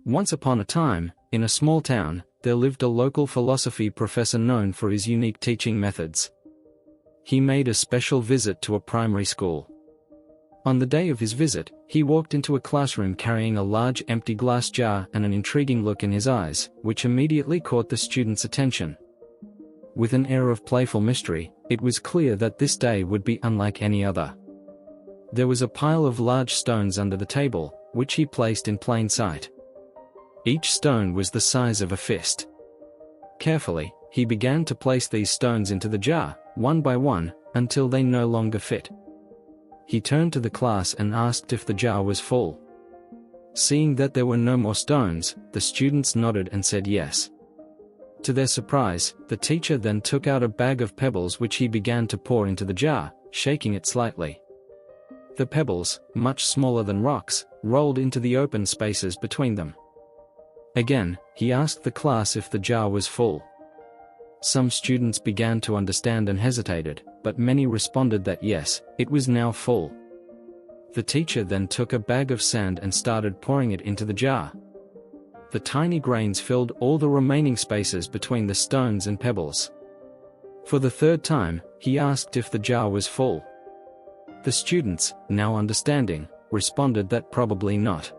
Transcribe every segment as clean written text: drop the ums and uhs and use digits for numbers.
Once upon a time, in a small town, there lived a local philosophy professor known for his unique teaching methods. He made a special visit to a primary school. On the day of his visit, he walked into a classroom carrying a large empty glass jar and an intriguing look in his eyes, which immediately caught the students' attention. With an air of playful mystery, it was clear that this day would be unlike any other. There was a pile of large stones under the table, which he placed in plain sight. Each stone was the size of a fist. Carefully, he began to place these stones into the jar, one by one, until they no longer fit. He turned to the class and asked if the jar was full. Seeing that there were no more stones, the students nodded and said yes. To their surprise, the teacher then took out a bag of pebbles which he began to pour into the jar, shaking it slightly. The pebbles, much smaller than rocks, rolled into the open spaces between them. Again, he asked the class if the jar was full. Some students began to understand and hesitated, but many responded that yes, it was now full. The teacher then took a bag of sand and started pouring it into the jar. The tiny grains filled all the remaining spaces between the stones and pebbles. For the third time, he asked if the jar was full. The students, now understanding, responded that probably not.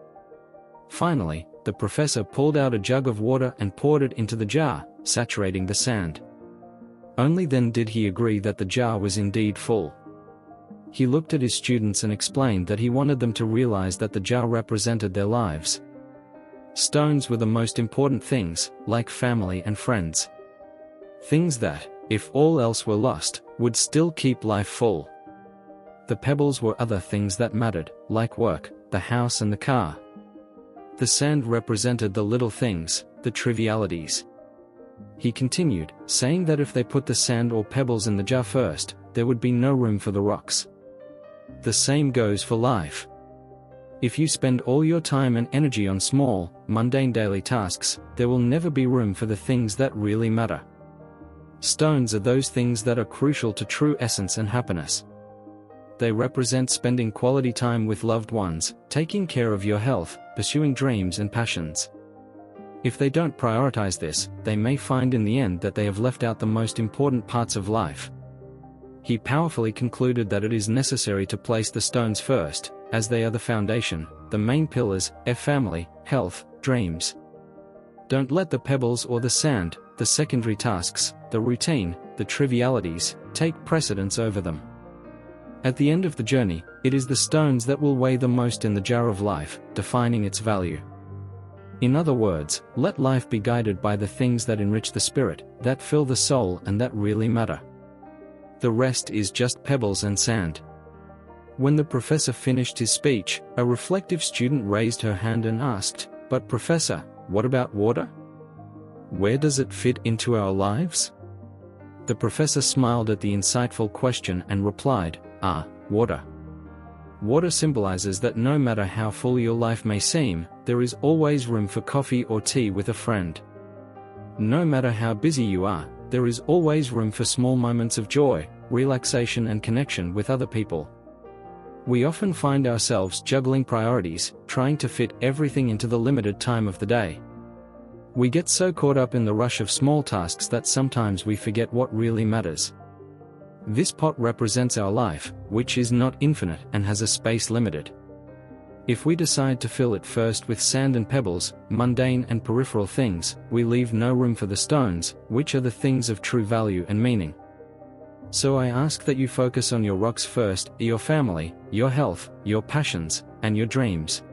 Finally, the professor pulled out a jug of water and poured it into the jar, saturating the sand. Only then did he agree that the jar was indeed full. He looked at his students and explained that he wanted them to realize that the jar represented their lives. Stones were the most important things, like family and friends. Things that, if all else were lost, would still keep life full. The pebbles were other things that mattered, like work, the house and the car. The sand represented the little things, the trivialities. He continued, saying that if they put the sand or pebbles in the jar first, there would be no room for the rocks. The same goes for life. If you spend all your time and energy on small, mundane daily tasks, there will never be room for the things that really matter. Stones are those things that are crucial to true essence and happiness. They represent spending quality time with loved ones, taking care of your health, pursuing dreams and passions. If they don't prioritize this, they may find in the end that they have left out the most important parts of life. He powerfully concluded that it is necessary to place the stones first, as they are the foundation, the main pillars, family, health, dreams. Don't let the pebbles or the sand, the secondary tasks, the routine, the trivialities, take precedence over them. At the end of the journey, it is the stones that will weigh the most in the jar of life, defining its value. In other words, let life be guided by the things that enrich the spirit, that fill the soul and that really matter. The rest is just pebbles and sand. When the professor finished his speech, a reflective student raised her hand and asked, "But professor, what about water? Where does it fit into our lives?" The professor smiled at the insightful question and replied, Water. Water symbolizes that no matter how full your life may seem, there is always room for coffee or tea with a friend. No matter how busy you are, there is always room for small moments of joy, relaxation and connection with other people. We often find ourselves juggling priorities, trying to fit everything into the limited time of the day. We get so caught up in the rush of small tasks that sometimes we forget what really matters. This pot represents our life, which is not infinite and has a space limited. If we decide to fill it first with sand and pebbles, mundane and peripheral things, we leave no room for the stones, which are the things of true value and meaning. So I ask that you focus on your rocks first, your family, your health, your passions, and your dreams.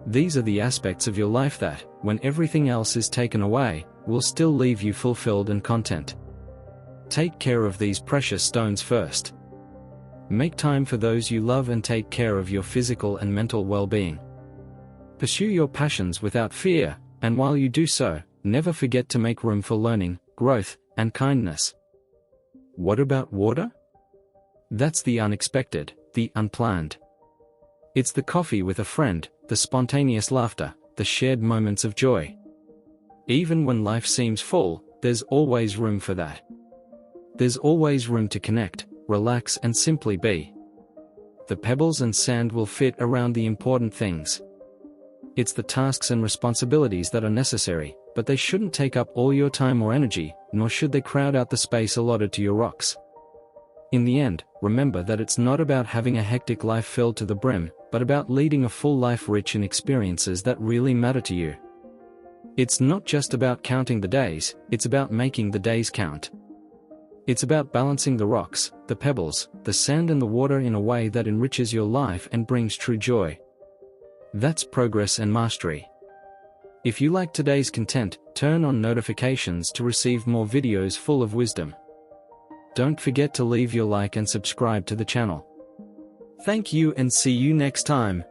These are the aspects of your life that, when everything else is taken away, will still leave you fulfilled and content. Take care of these precious stones first. Make time for those you love and take care of your physical and mental well-being. Pursue your passions without fear, and while you do so, never forget to make room for learning, growth, and kindness. What about water? That's the unexpected, the unplanned. It's the coffee with a friend, the spontaneous laughter, the shared moments of joy. Even when life seems full, there's always room for that. There's always room to connect, relax and simply be. The pebbles and sand will fit around the important things. It's the tasks and responsibilities that are necessary, but they shouldn't take up all your time or energy, nor should they crowd out the space allotted to your rocks. In the end, remember that it's not about having a hectic life filled to the brim, but about leading a full life rich in experiences that really matter to you. It's not just about counting the days, it's about making the days count. It's about balancing the rocks, the pebbles, the sand and the water in a way that enriches your life and brings true joy. That's progress and mastery. If you like today's content, turn on notifications to receive more videos full of wisdom. Don't forget to leave your like and subscribe to the channel. Thank you and see you next time.